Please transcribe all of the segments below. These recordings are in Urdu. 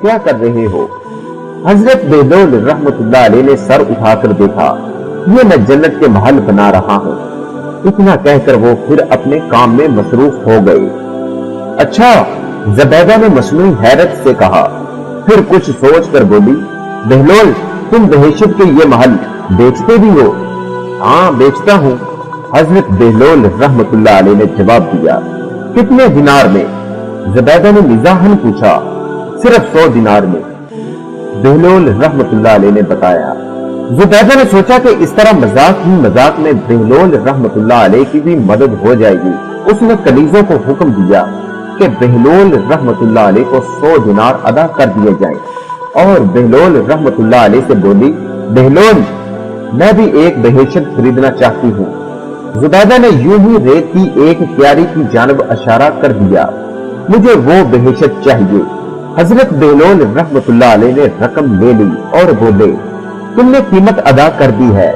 کیا کر رہے ہو؟ حضرت بہلول رحمت اللہ علیہ نے سر اٹھا کر دیکھا، یہ میں جنت کے محل بنا رہا ہوں۔ اتنا کہہ کر وہ پھر اپنے کام میں مصروف ہو گئے۔ اچھا، زبیدہ نے مصنوعی حیرت سے کہا، پھر کچھ سوچ کر بولی، بہلول تم بہشت کے یہ محل بیچتے بھی ہو؟ ہاں بیچتا ہوں، حضرت بہلول رحمت اللہ علیہ نے جواب دیا۔ کتنے دینار میں؟ زبیدہ نے مزاحن پوچھا۔ صرف 100 دینار میں، بہلول رحمت اللہ علیہ نے بتایا۔ زبیدہ نے سوچا کہ اس طرح مذاق ہی مذاق میں بہلول رحمت اللہ علیہ کی بھی مدد ہو جائے گی۔ اس نے کنیزوں کو حکم دیا کہ بہلول رحمت اللہ علیہ کو 100 دینار ادا کر دیے جائیں، اور بہلول رحمت اللہ علیہ سے بولی، بہلول میں بھی ایک بہشت خریدنا چاہتی ہوں۔ زبیدہ نے یوں ہی ریت کی ایک کیاری کی جانب اشارہ کر دیا، مجھے وہ بہشت چاہیے۔ حضرت بہلول رحمت اللہ علیہ نے رقم لے لی اور بولے، تم نے قیمت ادا کر دی ہے،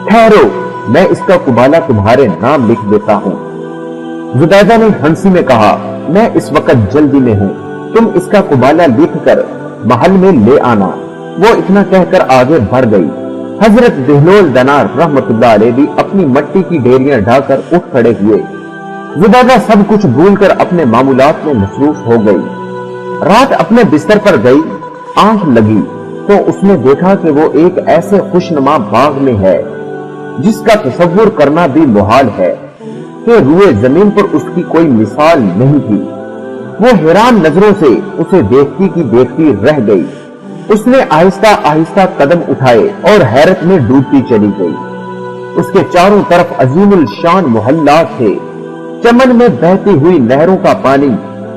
ٹھہرو میں اس کا قبالہ تمہارے نام لکھ دیتا ہوں۔ زبیدہ نے ہنسی میں کہا، میں اس وقت جلدی میں ہوں، تم اس کا قبالہ لکھ کر محل میں لے آنا۔ وہ اتنا کہہ کر آگے بڑھ گئی۔ حضرت بہلول دنار رحمت اللہ علیہ بھی اپنی مٹی کی ڈیریاں ڈھا کر اٹھ کھڑے ہوئے۔ زبیدہ سب کچھ بھول کر اپنے معمولات میں مصروف ہو گئی۔ رات اپنے بستر پر گئی، آنکھ لگی تو اس نے دیکھا کہ وہ ایک ایسے خوشنما باغ میں ہے جس کا تصور کرنا بھی محال ہے کہ روئے زمین پر اس کی کوئی مثال نہیں تھی۔ وہ حیران نظروں سے اسے دیکھتی کی دیکھتی رہ گئی۔ اس نے آہستہ آہستہ قدم اٹھائے اور حیرت میں ڈوبتی چلی گئی۔ اس کے چاروں طرف عظیم الشان محلات تھے۔ چمن میں بہتی ہوئی نہروں کا پانی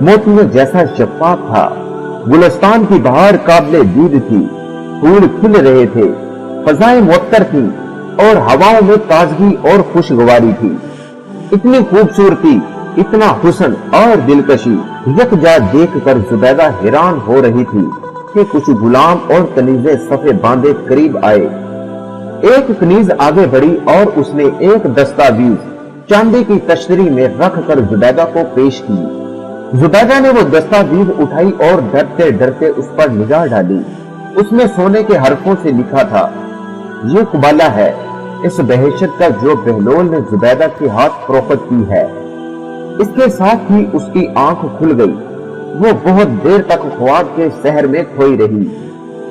موتیوں جیسا شفاف تھا۔ گلستان کی بہار قابل دید تھی، پھول کھل رہے تھے، فضائیں معطر تھیں اور ہواؤں میں تازگی اور خوشگواری تھی۔ اتنی خوبصورتی، اتنا حسن اور دلکشی یکجا دیکھ کر زبیدہ حیران ہو رہی تھی کہ کچھ غلام اور کنیزیں صفے باندھے قریب آئے۔ ایک کنیز آگے بڑھی اور اس نے ایک دستاویز چاندی کی تشتری میں رکھ کر زبیدہ کو پیش کی۔ زبیدہ نے وہ دستاویز اٹھائی اور ڈرتے ڈرتے اس پر نگاہ ڈالی۔ اس میں سونے کے حرفوں سے لکھا تھا، یہ قبالہ ہے اس بہشت کا جو بہلول نے زبیدہ کے ہاتھ فروخت کی ہے۔ اس کے ساتھ ہی اس کی آنکھ کھل گئی۔ وہ بہت دیر تک خواب کے سحر میں کھوئی رہی۔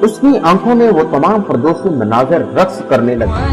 اس کی آنکھوں میں وہ تمام فردوسی مناظر رقص کرنے لگے۔